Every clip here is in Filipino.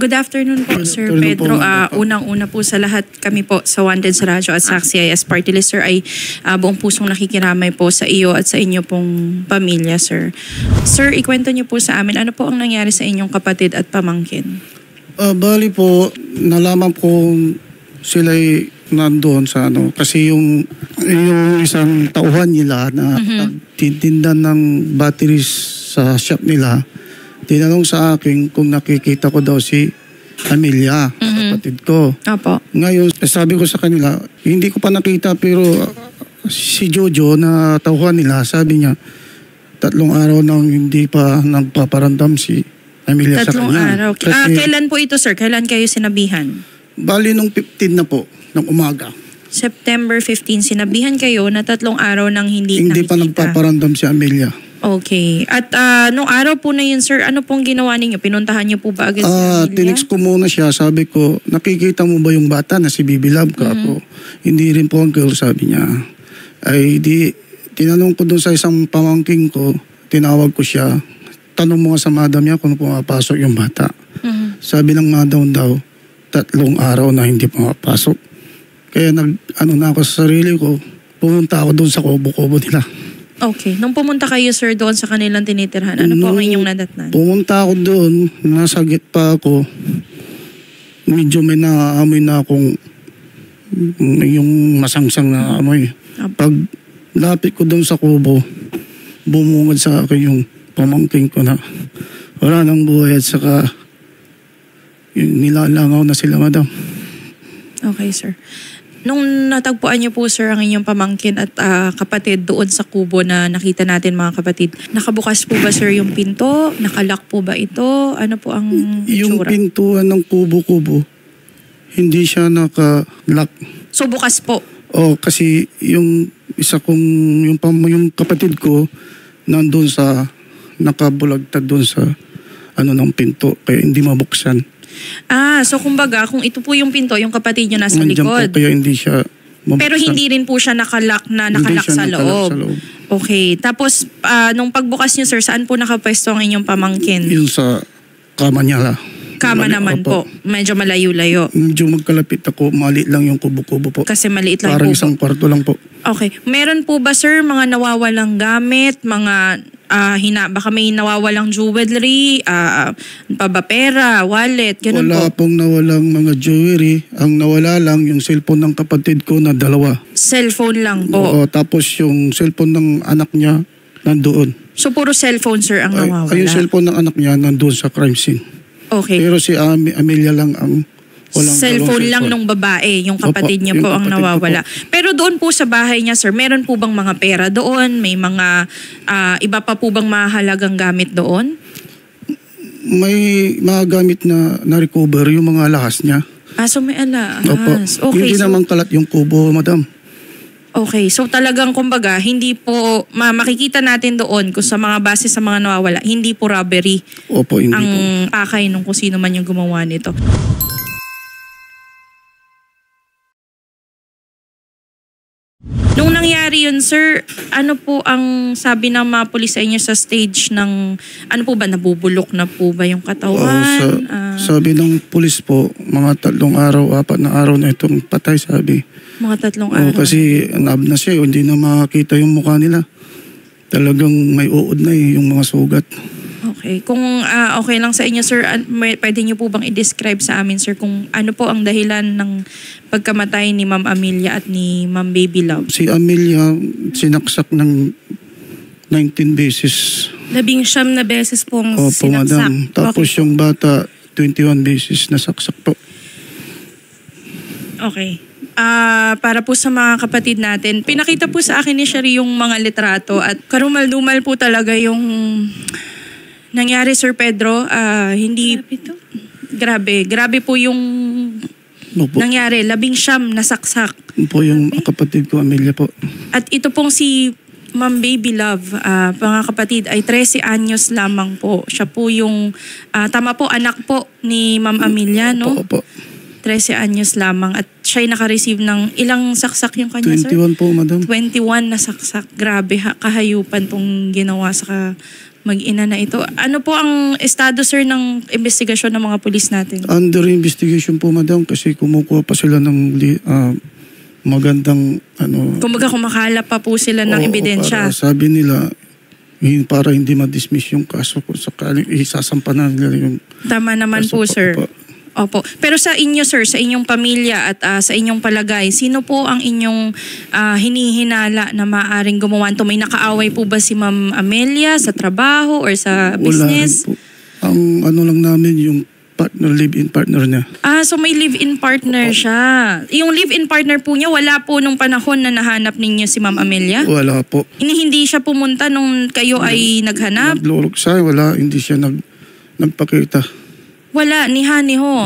Good afternoon po, Sir Pedro. Unang-una po sa lahat, kami po sa Wanted sa Radyo at sa CIS Party List, Sir, ay buong pusong nakikiramay po sa iyo at sa inyo pong pamilya, Sir. Sir, ikwento niyo po sa amin, ano po ang nangyari sa inyong kapatid at pamangkin? Bali po, nalaman po sila'y nandoon sa kasi yung isang tauhan nila na titinda ng batteries sa shop nila, tinanong sa akin kung nakikita ko daw si Amelia, kapatid ko. Opo. Ngayon, sabi ko sa kanila, hindi ko pa nakita pero si Jojo na tauhan nila, sabi niya, 3 araw nang hindi pa nagpaparandam si Amelia sa kanya. 3 araw. Kasi, kailan po ito, Sir? Kailan kayo sinabihan? Bali nung 15 na po, ng umaga. September 15, sinabihan kayo na 3 araw nang hindi pa nagpaparandam si Amelia. Okay. At nung araw po na yun, Sir, ano pong ginawa ninyo? Pinuntahan niyo po ba agad si Amelia? Tinext ko muna siya. Sabi ko, nakikita mo ba yung bata na si Bibi Love ka ako? Hindi rin po ang girl, sabi niya. Ay tinanong ko doon sa isang pamangking ko, tinawag ko siya. Tanong mo nga sa madam niya kung pumapasok yung bata. Sabi ng madam daw, 3 araw na hindi pumapasok. Kaya na ako sa sarili ko, pumunta ako doon sa kubo-kubo nila. Okay. Nung pumunta kayo, Sir, doon sa kanilang tinitirhan, ano po ang inyong nadatnan? Pumunta ako doon, nasa gate pa ako. Medyo may naaamoy na akong yung masangsang na amoy. Pag lapit ko doon sa kubo, bumungad sa akin yung pamangking ko na wala nang buhay at saka nilalangaw na sila, madam. Okay, Sir. Nung natagpuan niyo po, Sir, ang inyong pamangkin at kapatid doon sa kubo na nakita natin, mga kapatid, nakabukas po ba, Sir, yung pinto? Nakalock po ba ito? Ano po ang yung itsura? pintuan ng kubo-kubo, hindi siya naka-lock. So, bukas po? Kasi yung isa kong, yung kapatid ko, nandun sa, nakabulagtad doon sa, ng pinto, kaya hindi mabuksan. So kumbaga, kung ito po yung pinto, yung kapatid nyo nasa Nandiyan likod. Po, kaya hindi siya mabuksan. Pero hindi rin po siya nakalock sa loob. Okay. Tapos, nung pagbukas nyo, Sir, saan po nakapwesto ang inyong pamangkin? Yung sa kama niya la. Kama naman po. Medyo malayo-layo. Medyo magkalapit ako, maliit lang yung kubo-kubo po. Kasi maliit lang parang yung kubo. Isang kwarto lang po. Okay. Meron po ba, Sir, mga nawawalang gamit, mga baka may nawawalang jewelry, pera, wallet, ganun Wala po? Pong nawalang mga jewelry. Ang nawala lang yung cellphone ng kapatid ko na 2. Cellphone lang po? Tapos yung cellphone ng anak niya nandoon. So puro cellphone, Sir, ang nawawala? Yung cellphone ng anak niya nandoon sa crime scene. Okay. Pero si Amelia lang ang walang cellphone lang nung babae, yung kapatid niya po ang nawawala. Pero doon po sa bahay niya, Sir, meron po bang mga pera doon? May mga iba pa po bang mahalagang gamit doon? May mga gamit na na-recover yung mga alahas niya. So may alahas. Opo. Okay, Hindi naman kalat yung kubo, madam. Okay, so talagang kumbaga, hindi po, makikita natin doon kung sa mga base sa mga nawawala, hindi po robbery. Opo, hindi ang po. pakay nung kung sino man yung gumawa nito. Nung nangyari yun, Sir, ano po ang sabi ng mga pulis sa inyo sa stage ng, ano po ba, nabubulok na po ba yung katawan? Sabi ng pulis po, mga 3 araw, 4 na araw na itong patay, sabi. Mga 3 araw? Kasi nab na siya, hindi na makakita yung mukha nila. Talagang may uod na yung mga sugat. Okay. Kung okay lang sa inyo, Sir, pwede niyo po bang i-describe sa amin, Sir, kung ano po ang dahilan ng pagkamatay ni Ma'am Amelia at ni Ma'am Baby Love? Si Amelia, sinaksak ng 19 beses. 19 na beses pong Opo, sinaksak. madam. Tapos yung bata, 21 beses nasaksak po. Okay. Para po sa mga kapatid natin, pinakita po sa akin ni Sherry yung mga litrato at karumal-dumal po talaga yung nangyari, Sir Pedro. Hindi... Grabe po yung nangyari. 19 nasaksak. Po yung kapatid ko, Amelia po. At ito pong si Ma'am Baby Love, mga kapatid, ay 13 anyos lamang po. Siya po yung, tama po, anak po ni Ma'am Amelia, no? Opo. 13 anyos lamang at siya'y naka-receive ng ilang saksak yung kanya, 21 Sir? po, madam. 21 na saksak. Grabe, kahayupan tong ginawa sa Mag-ina na ito. Ano po ang estado, sir, ng investigasyon ng mga pulis natin? Under investigation po, madam, kasi kumukuha pa sila ng magandang Kumbaga kumakalap pa po sila ng ebidensya. Para sabi nila, para hindi ma-dismiss yung kaso kung sakaling isasampa na nila yung Tama naman kaso po, sir. pa. Opo. Pero sa inyo, sir, sa inyong pamilya at sa inyong palagay, sino po ang inyong hinihinala na maaaring gumawa nito? May nakaaway po ba si Ma'am Amelia sa trabaho or sa business? Wala rin po. Ang lang namin, yung live-in partner niya. So may live-in partner siya. Yung live-in partner po niya, wala po nung panahon na nahanap ninyo si Ma'am Amelia? Wala po. Hindi siya pumunta nung kayo ay naghanap? Naglulog siya, wala, hindi siya nagpakita. Wala, ni ho.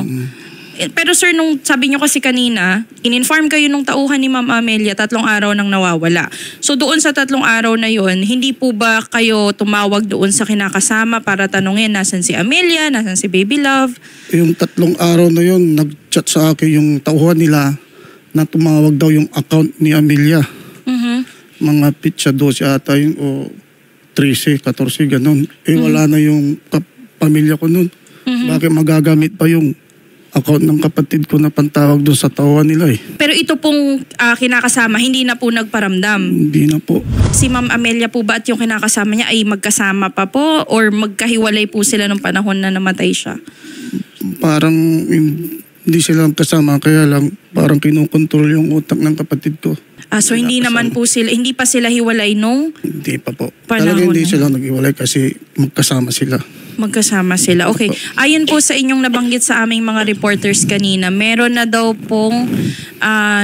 Pero sir, nung sabi niyo kasi kanina, in-inform kayo nung tauhan ni Ma'am Amelia, 3 araw nang nawawala. So doon sa 3 araw na yon, hindi po ba kayo tumawag doon sa kinakasama para tanungin nasan si Amelia, nasan si Baby Love? Yung 3 araw na yon, nag-chat sa akin yung tauhan nila na tumawag daw yung account ni Amelia. Mga pitsa 12 ata yun o 13, 14, ganun. Wala na yung pamilya ko nun. Bakit magagamit pa yung account ng kapatid ko na pantawag doon sa tauhan nila eh. Pero ito pong kinakasama, hindi na po nagparamdam? Hindi na po. Si Ma'am Amelia po ba at yung kinakasama niya ay magkasama pa po or magkahiwalay po sila nung panahon na namatay siya? Parang hindi sila kasama, kaya lang parang kinukontrol yung utak ng kapatid ko. So hindi naman po sila, hindi pa sila hiwalay nung? Hindi pa po. Panahon Talaga hindi na. sila naghiwalay kasi magkasama sila. Magkasama sila. Okay. Ayon po sa inyong nabanggit sa aming mga reporters kanina, meron na daw pong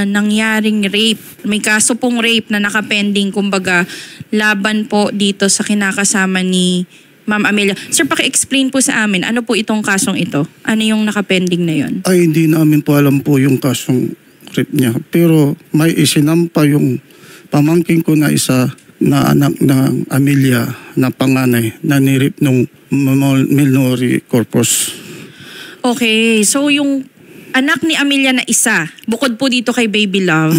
nangyaring rape. May kaso pong rape na nakapending, kumbaga, laban po dito sa kinakasama ni Ma'am Amelia. Sir, paki-explain po sa amin, ano po itong kasong ito? Ano yung nakapending na yon? Ay, hindi namin po alam po yung kasong rape niya. Pero may isinampa yung pamangking ko na isa na anak ng Amelia na panganay na nirip nung Melnori Corpus. Okay, so yung anak ni Amelia na isa, bukod po dito kay Baby Love,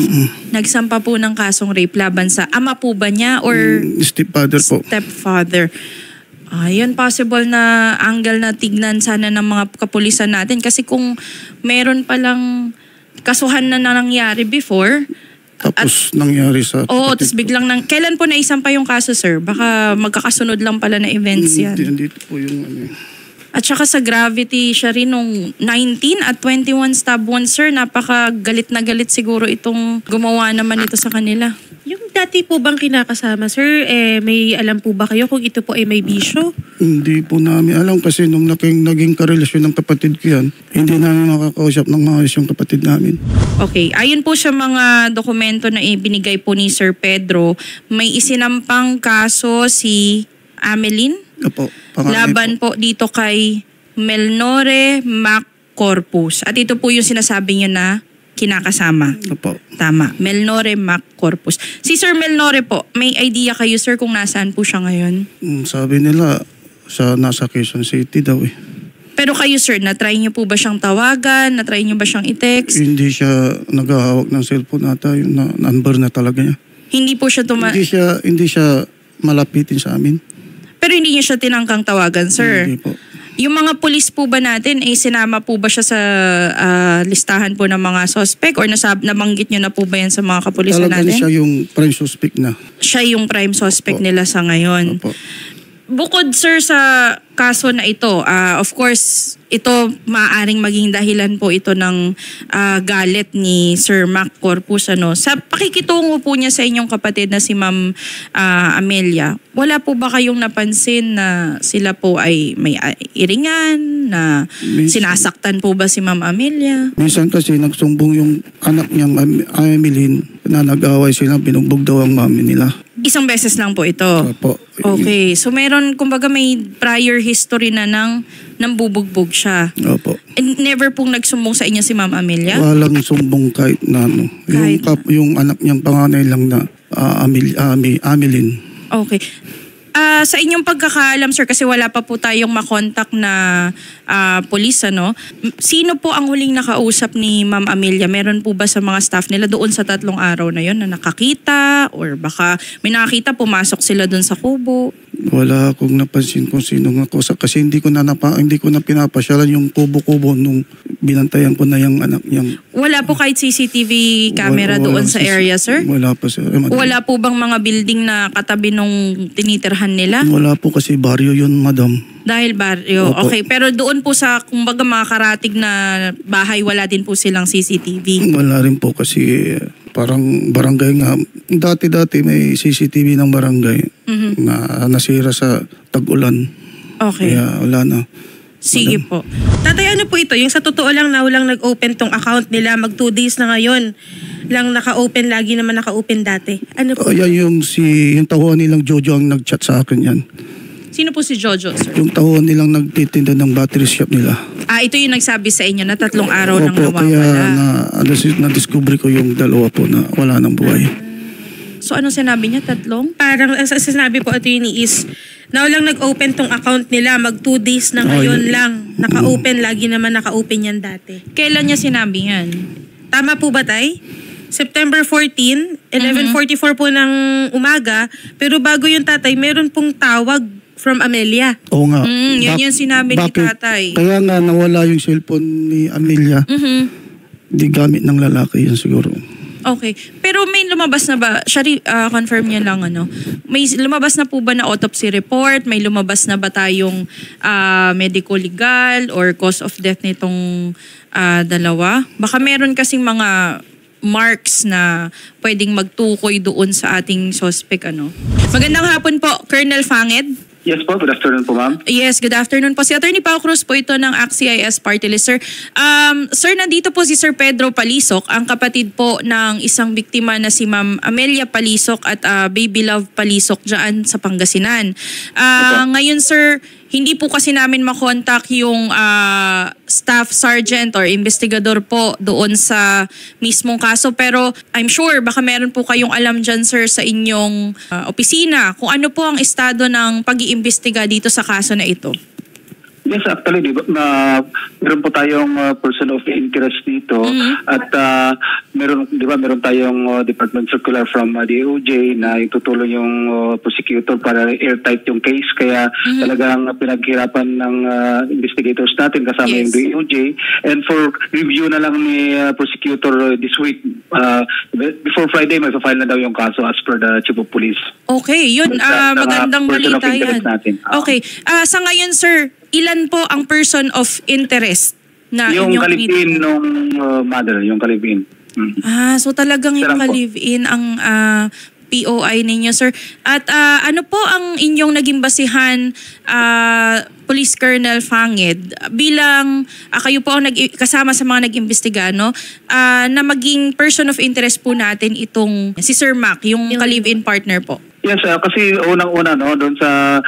nagsampa po ng kasong rape laban sa ama po ba niya or Stepfather po. stepfather? Yun possible na angle na tignan sana ng mga kapulisan natin kasi kung meron palang kasuhan na nangyari before. Tapos nangyari sa... Oo, tapos biglang kailan po naisampa yung kaso, sir? Baka magkakasunod lang pala na events yan. Dito po yung At saka sa gravity siya rin nung 19 at 21 stab wounds, sir. Napaka-galit na galit siguro itong gumawa naman ito sa kanila. Yung dati po bang kinakasama, sir, may alam po ba kayo kung ito po ay may bisyo? Hindi po namin alam kasi nung naging karelasyon ng kapatid ko yan, hindi namin makakausap ng maayos yung kapatid namin. Okay, ayon po sa mga dokumento na ibinigay po ni Sir Pedro, may isinampang kaso si Ameline Opo, panganay laban po dito kay Melnore Mac Corpus. At ito po yung sinasabi niyo na kinakasama. Opo. Tama, Melnore Mac Corpus. Si Sir Melnore po, may idea kayo, sir, kung nasaan po siya ngayon? Sabi nila, nasa Quezon City daw eh. Pero kayo, sir, na-try niyo po ba siyang tawagan? Na-try niyo ba siyang i-text? Hindi siya naghahawak ng cellphone ata, yung number na talaga niya. Hindi po siya Hindi siya malapitin sa amin. Pero hindi niyo siya tinangkang tawagan, sir? Hindi po. Yung mga pulis po ba natin, sinama po ba siya sa listahan po ng mga suspect or nabanggit niyo na po ba yan sa mga kapulisan Talaga natin? siya yung prime suspect na. Siya yung prime suspect Opo. nila sa ngayon. Opo. Bukod, sir, sa kaso na ito, of course, ito maaaring maging dahilan po ito ng galit ni Sir Mac Corpus. Sa pakikitungo po niya sa inyong kapatid na si Ma'am Amelia, wala po ba kayong napansin na sila po ay may iringan, na sinasaktan po ba si Ma'am Amelia? Minsan kasi nagsumbong yung anak niyang Emeline na nag-away sila, binugbog daw ang mami nila. Isang beses lang po ito. Opo. Okay. So meron, kumbaga may prior history na nang bubugbog siya. Opo. And never pong nagsumbong sa inyo si Ma'am Amelia? Walang sumbong kahit na ano. Kahit Yung anak niyang panganay lang na Ameline. Okay. Sa inyong pagkakaalam, sir, kasi wala pa po tayong makontak na pulis, sino po ang huling nakausap ni Ma'am Amelia? Meron po ba sa mga staff nila doon sa 3 araw na yon na nakakita? Or baka may nakakita, pumasok sila doon sa kubo? Wala akong napansin kung sino nga ko kasi hindi ko na pinapasyalan yung kubo-kubo nung binantayan ko na yung anak niyang. Wala po kahit CCTV camera Wala doon sa area, sir? Wala pa, sir. Wala po bang mga building na katabi nung tinitirhan nila? Wala po kasi baryo yun, madam. Dahil baryo. Opo. Okay, pero doon po sa kumbaga mga karatig na bahay, wala din po silang CCTV. Wala rin po kasi parang barangay nga. Dati may CCTV ng barangay na nasira sa tag-ulan. Okay. Kaya wala na. Sige po. Tatay, ano po ito? Yung sa totoo lang na walang nag-open tong account nila, mag 2 days na ngayon lang naka-open, lagi naman naka-open dati. Ano po? Yan yung tauhan nilang Jojo ang nag-chat sa akin yan. Sino po si Jojo, sir? Yung tauhan nilang nagtitinda ng battery shop nila. Ito yung nagsabi sa inyo na 3 araw nang Opo, kaya nawawala. na-discover ko yung dalawa po na wala ng buhay. So ano sinabi niya? 3? Parang ang sinabi po attorney is na walang nag-open tong account nila, mag 2 days na ngayon lang naka-open, lagi naman naka-open yan dati. Kailan niya sinabi yan? Tama po ba, tay? September 14, 11:44 po ng umaga, pero bago yung tatay, meron pong tawag from Amelia. Oo nga. Yan yung sinabi ni tatay. Kaya nga nawala yung cellphone ni Amelia. Di gamit ng lalaki yan siguro. Okay. Pero may lumabas na ba, Shari, confirm niya lang may lumabas na po ba na autopsy report? May lumabas na ba tayong medical legal or cause of death nitong dalawa? Baka meron kasing mga marks na pwedeng magtukoy doon sa ating suspect. Magandang hapon po, Colonel Fanged. Yes po, good afternoon po, ma'am. Yes, good afternoon po. Si Attorney Pao Cruz po ito ng ACT-CIS Party List, sir. Sir, nandito po si Sir Pedro Palisok, ang kapatid po ng isang biktima na si Ma'am Amelia Palisok at Baby Love Palisok dyan sa Pangasinan. Ngayon, sir, hindi po kasi namin makontak yung staff sergeant or investigador po doon sa mismong kaso. Pero I'm sure baka meron po kayong alam dyan, sir, sa inyong opisina kung ano po ang estado ng pag-iimbestiga dito sa kaso na ito. Yes, actually, meron po tayong person of interest dito at meron tayong department circular from DOJ na itutulong yung prosecutor para airtight yung case, kaya talagang pinaghirapan ng investigators natin kasama yung DOJ, and for review na lang ni prosecutor this week, before Friday may file na daw yung kaso as per the Chief of Police. Okay, yun magandang balita yan. Okay, sa ngayon, sir, ilan po ang person of interest na yung inyong kalipin nung mother, yung kalipin. So talagang yung ka-live-in ang POI ninyo, sir. At ano po ang inyong naging basihan, Police Colonel Fanged, bilang kayo po ang kasama sa mga nag-imbestiga, na maging person of interest po natin itong si Sir Mac, yung ka-live-in partner po? Yes, kasi unang-una doon sa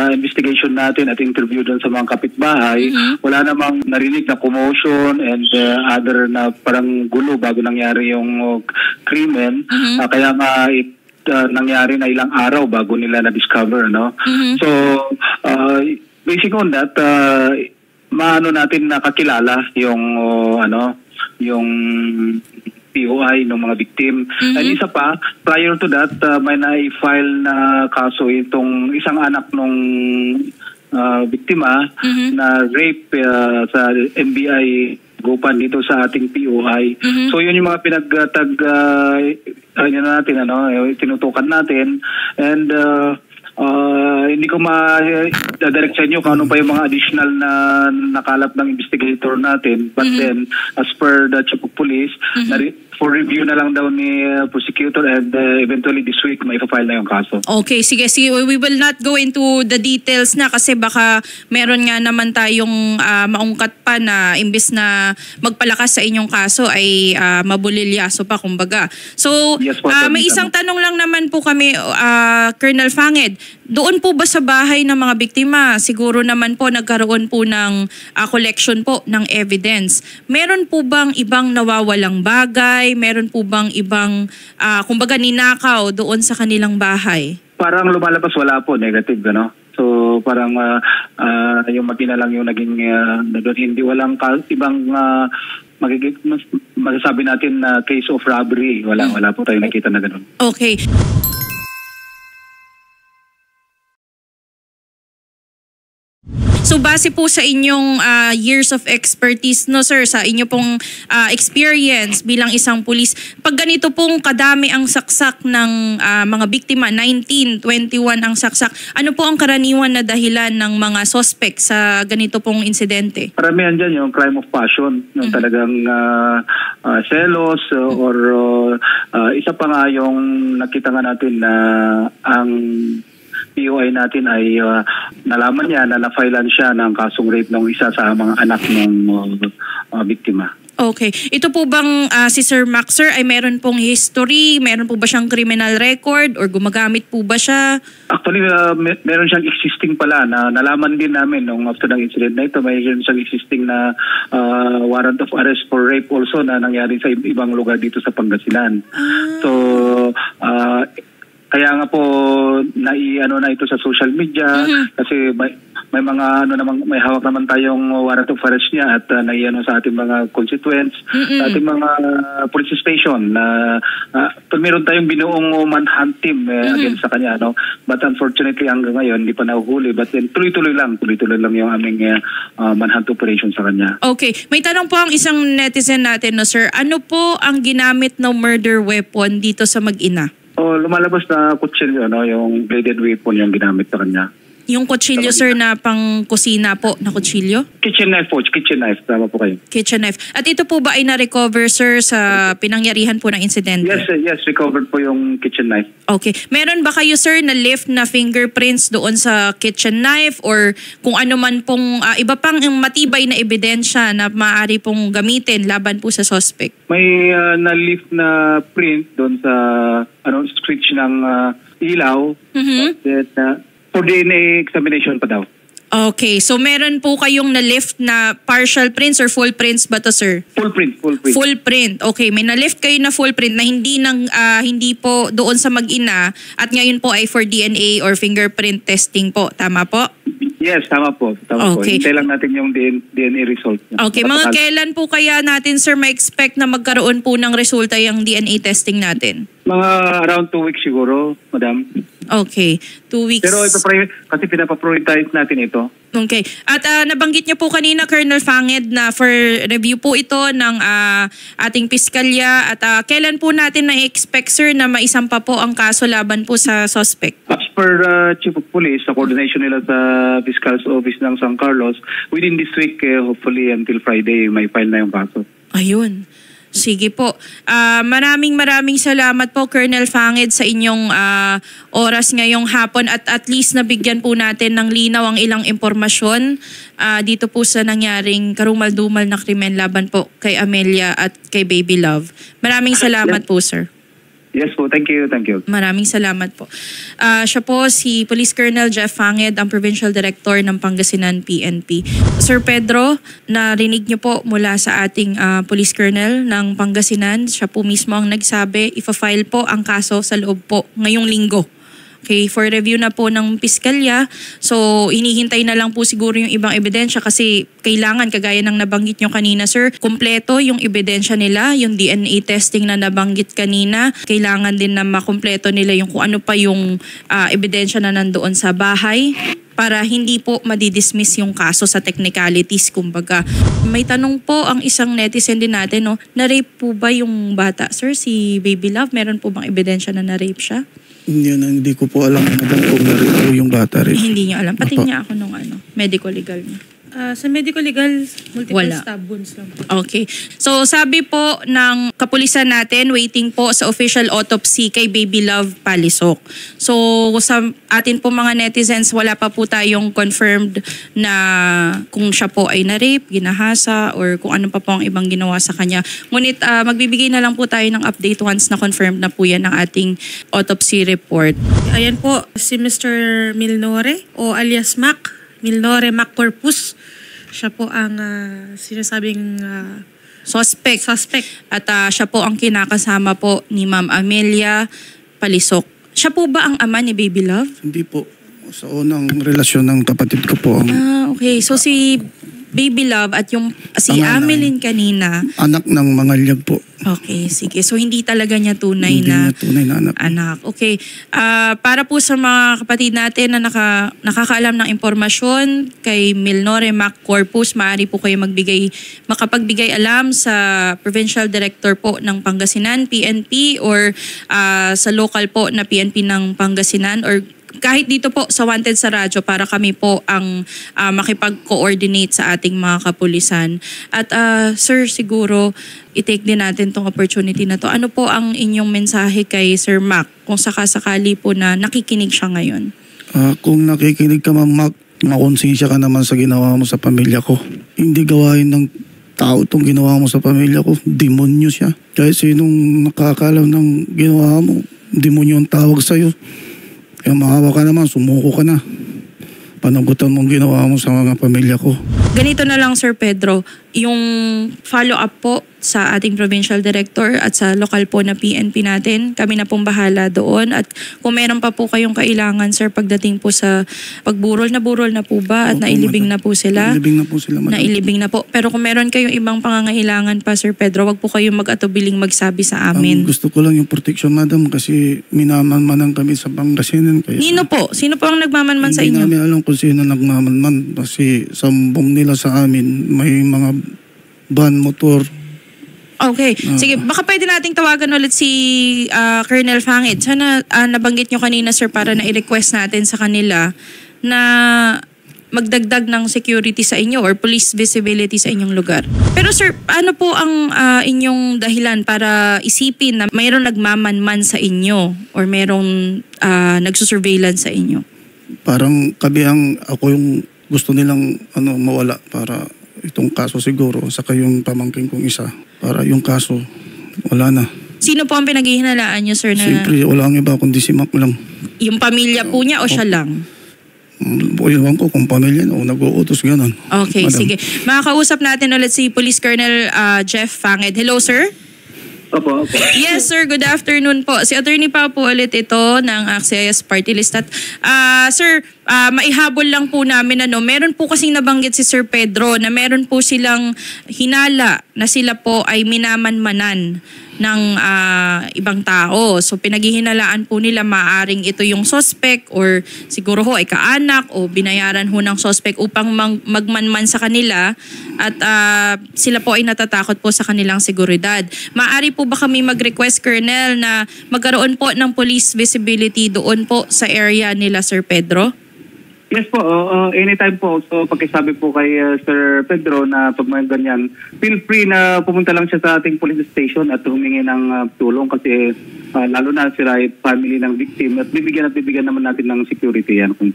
investigation natin at interview doon sa mga kapitbahay, wala namang narinig na commotion and other na parang gulo bago nangyari yung krimen. Kaya nga nangyari na ilang araw bago nila na-discover, So, basic on that, maano natin nakakilala yung yung POI ng mga victim. At isa pa, prior to that, may na-file na kaso itong isang anak nung biktima na rape sa NBI Gupan dito sa ating POI. So yun yung mga tinutukan natin, and hindi ko ma-direct sa inyo kung ano pa yung mga additional na nakalap ng investigator natin. But then, as per the Chief of Police, for review na lang daw ni prosecutor, and eventually this week may file na yung kaso. Okay, sige. We will not go into the details na kasi baka meron nga naman tayong maungkat pa na imbis na magpalakas sa inyong kaso ay mabulilyaso pa, kumbaga. So, yes, po, may isang tanong lang naman po kami, Colonel Fanged. Doon po ba sa bahay ng mga biktima, siguro naman po nagkaroon po ng collection po ng evidence. Meron po bang ibang nawawalang bagay? Meron po bang ibang, kumbaga, ninakaw doon sa kanilang bahay? Parang lumalabas, wala po, negative, So, parang yung magina lang yung naging doon, hindi walang ibang masasabi natin na case of robbery. Wala po tayo nakita na gano'n. Okay. So base po sa inyong years of expertise, no sir, sa inyo pong experience bilang isang pulis, pag ganito pong kadami ang saksak ng mga biktima, 19, 21 ang saksak, ano po ang karaniwan na dahilan ng mga suspect sa ganito pong insidente? Paramihan dyan yung crime of passion, yung talagang selos or isa pa nga yung nakita nga natin na ang POI natin ay nalaman niya na na-filean siya ng kasong rape ng isa sa mga anak ng biktima. Okay. Ito po bang si Sir Mac, sir, ay meron pong history? Meron po ba siyang criminal record or gumagamit po ba siya? Actually, meron siyang existing pala na nalaman din namin nung after ng incident na ito. Mayroon siyang existing na warrant of arrest for rape also na nangyari sa ibang lugar dito sa Pangasinan. So, kaya nga po nai-ano na ito sa social media kasi may mga may hawak naman tayong warrant of arrest niya at nai-ano sa ating mga constituents, sa ating mga police station na meron tayong binuong manhunt team against sa kanya, no? But unfortunately hanggang ngayon hindi pa nahuhuli, but then tuloy-tuloy lang yung aming manhunt operation sa kanya. Okay. May tanong po ang isang netizen natin, no sir. Ano po ang ginamit na murder weapon dito sa mag-ina? Lumalabas na kutsilyo, no? Yung bladed weapon yung ginamit sa kanya. Yung kutsilyo, sir, na pang kusina po na kutsilyo? Kitchen knife po. Kitchen knife. Tama po kayo. Kitchen knife. At ito po ba ay na-recover, sir, sa pinangyarihan po ng insidente? Yes. Recovered po yung kitchen knife. Okay. Meron ba kayo, sir, na lift na fingerprints doon sa kitchen knife or kung ano man pong iba pang matibay na ebidensya na maaari pong gamitin laban po sa suspect? May na-lift na print doon sa switch ng ilaw. For DNA examination pa daw. Okay. So meron po kayong na-lift na partial prints or full prints ba to, sir? Full print. Full print. Okay. May na-lift kayo na full print na hindi po doon sa mag-ina at ngayon po ay for DNA or fingerprint testing po. Tama po? Yes, tama po. Okay. Hintay lang natin yung DNA result. Okay. Mga kailan po kaya natin, sir, ma-expect na magkaroon po ng resulta yung DNA testing natin? Mga around 2 weeks siguro, madam. Okay. 2 weeks. Pero ito kasi pinapaprioritize natin ito. Okay. At nabanggit niyo po kanina, Colonel Fanged, na for review po ito ng ating piskalya. At kailan po natin na-expect, sir, na maisampa po ang kaso laban po sa suspect? As per Chief of Police, sa coordination nila sa Fiscal's Office ng San Carlos, within this week, hopefully until Friday, may file na yung kaso. Ayun. Sige po. Maraming salamat po, Colonel Fanged, sa inyong oras ngayong hapon at least nabigyan po natin ng linaw ang ilang impormasyon dito po sa nangyaring karumal-dumal na krimen laban po kay Amelia at kay Baby Love. Maraming salamat po, sir. Yes po, thank you. Maraming salamat po. Siya po si Police Colonel Jeff Fanged, ang Provincial Director ng Pangasinan PNP. Sir Pedro, narinig niyo po mula sa ating Police Colonel ng Pangasinan. Siya po mismo ang nagsabi, ifa-file po ang kaso sa loob po ngayong linggo. Okay, for review na po ng piskalya. So, hinihintay na lang po siguro yung ibang ebidensya kasi kailangan, kagaya ng nabanggit nyo kanina, sir, kumpleto yung ebidensya nila, yung DNA testing na nabanggit kanina. Kailangan din na makumpleto nila yung kung ano pa yung ebidensya na nandoon sa bahay para hindi po madidismiss yung kaso sa technicalities, kumbaga. May tanong po ang isang netizen din natin, no? Na-rape po ba yung bata, sir, si Baby Love? Meron po bang ebidensya na na-rape siya? Hindi ko po alam kung narin po yung bata rin. Hindi niya alam. Pati niya ako nung medical legal niya. Sa medical legal, multiple Wala. stab wounds lang po. Okay. So sabi po ng kapulisan natin, waiting po sa official autopsy kay Baby Love Palisok. So sa atin po mga netizens, wala pa po tayong confirmed na kung siya po ay na-rape, ginahasa, or kung ano pa po ang ibang ginawa sa kanya. Ngunit magbibigay na lang po tayo ng update once na confirmed na po yan ng ating autopsy report. Ayan po, si Mr. Milnore o alias Mac, Milnore Mac Corpus. Siya po ang sinasabing Suspect. At siya po ang kinakasama po ni Ma'am Amelia Palisok. Siya po ba ang ama ni Baby Love? Hindi po. Sa unang relasyon ng kapatid ko po. Okay. So si Baby Love at yung si Panganay. Amelin kanina. Anak ng mangalyag po. Okay, sige. So hindi talaga niya tunay Hindi na niya tunay na anak. Okay. Para po sa mga kapatid natin na nakakaalam ng impormasyon kay Milnore Mac Corpus, maaari po kayo makapagbigay alam sa Provincial Director po ng Pangasinan, PNP, or sa local po na PNP ng Pangasinan, or kahit dito po sa Wanted sa radyo para kami po ang makipag-coordinate sa ating mga kapulisan. At sir, siguro i-take din natin tong opportunity na to. Ano po ang inyong mensahe kay Sir Mac kung sakasakali po na nakikinig siya ngayon? Kung nakikinig ka, Ma'am Mac, makonsensya ka naman sa ginawa mo sa pamilya ko. Hindi gawain ng tao itong ginawa mo sa pamilya ko. Demonyo siya. Kahit sinong nakakalam ng ginawa mo, demonyo ang tawag sa'yo. Kaya maawa ka naman, sumuko ka na. Panagutan mong ginawa mo sa mga pamilya ko. Ganito na lang, Sir Pedro, yung follow-up po sa ating Provincial Director at sa lokal po na PNP natin, kami na pong bahala doon. At kung meron pa po kayong kailangan, sir, pagdating po sa pagburol na po ba at Opo, nailibing madam. na po sila? Nailibing na po sila, madam. Nailibing na po. Pero kung meron kayong ibang pangangailangan pa, Sir Pedro, wag po kayong mag-atubiling magsabi sa amin. Gusto ko lang yung protection, madam, kasi minamanmanan kami sa Pangasinan. Kaya Nino po? Sino po ang nagmamanman sa hindi inyo? namin alam kung sino nagmamanman. Kasi sambong nila sa amin, may mga van, motor. Okay. Sige, baka pwede nating tawagan ulit si Colonel Fangit. Sana nabanggit nyo kanina, sir, para na i-request natin sa kanila na magdagdag ng security sa inyo or police visibility sa inyong lugar. Pero sir, ano po ang inyong dahilan para isipin na mayroong nagmamanman sa inyo or mayroong nagsusurveillance sa inyo? Parang ako yung gusto nilang mawala para itong kaso siguro, saka yung pamangkin kong isa, para yung kaso wala na. Sino po ang pinaghihinalaan nyo, sir? Na Siyempre, wala ang iba kundi si Mac lang. yung pamilya po niya o siya lang? Iwan ko kung pamilya o nag-uutos gano'n. Okay, Madam. sige. Makakausap natin ulit si Police Colonel Jeff Fangit. Hello, sir? Opo. Yes, sir. Good afternoon po. Si Attorney Pao po ulit ito ng AXIS Party List. At, sir, maihabol lang po namin, meron po kasing nabanggit si Sir Pedro na meron po silang hinala na sila po ay minamanmanan ng ibang tao. So pinaghihinalaan po nila maaring ito yung suspect or siguro ho ay kaanak o binayaran ho ng suspect upang magmanman sa kanila at sila po ay natatakot po sa kanilang seguridad. Maaari po ba kami mag-request, Colonel, na magkaroon po ng police visibility doon po sa area nila, Sir Pedro? Yes po, anytime po. So pagkasabi po kay Sir Pedro na pag may ganyan, feel free na pumunta lang siya sa ating police station at humingi ng tulong kasi lalo na sila ay family ng victim at bibigyan naman natin ng security yan kung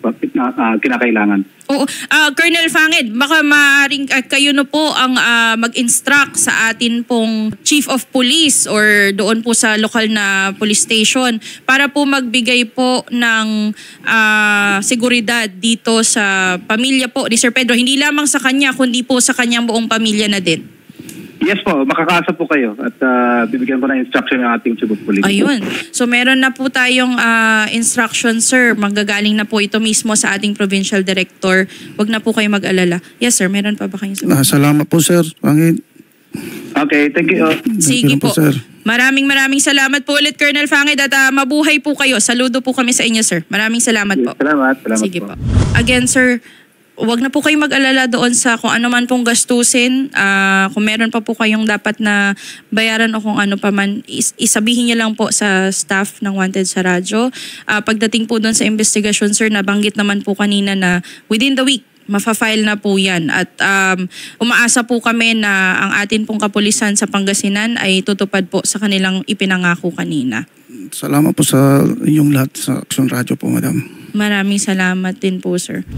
kinakailangan. Oo. Colonel Fangit, baka maaaring kayo na po ang mag-instruct sa atin pong Chief of Police or doon po sa lokal na police station para po magbigay po ng seguridad dito sa pamilya po ni Sir Pedro. Hindi lamang sa kanya, kundi po sa kanyang buong pamilya na din. Yes po, makakaasa po kayo at bibigyan ko ng instruction ng ating Chief of Police. Ayun. So meron na po tayong instruction, sir. Manggagaling na po ito mismo sa ating Provincial Director. Huwag na po kayo mag-alala. Yes, sir. Meron pa ba kayong sabihin? Salamat po, sir. Pangit. Okay, thank you. Sige po. Sir. Maraming salamat po ulit, Colonel Fangit, at mabuhay po kayo. Saludo po kami sa inyo, sir. Maraming salamat po. Salamat Sige po. Again, sir, wag na po kayong mag-alala doon sa kung ano man pong gastusin. Kung meron pa po kayong dapat na bayaran o kung ano pa man, isabihin niyo lang po sa staff ng Wanted sa radyo. Pagdating po doon sa investigation, sir, nabanggit naman po kanina na within the week, mafa-file na po yan. At umaasa po kami na ang atin pong kapulisan sa Pangasinan ay tutupad po sa kanilang ipinangako kanina. Salamat po sa inyong lahat sa Action Radio po, madam. Maraming salamat din po, sir.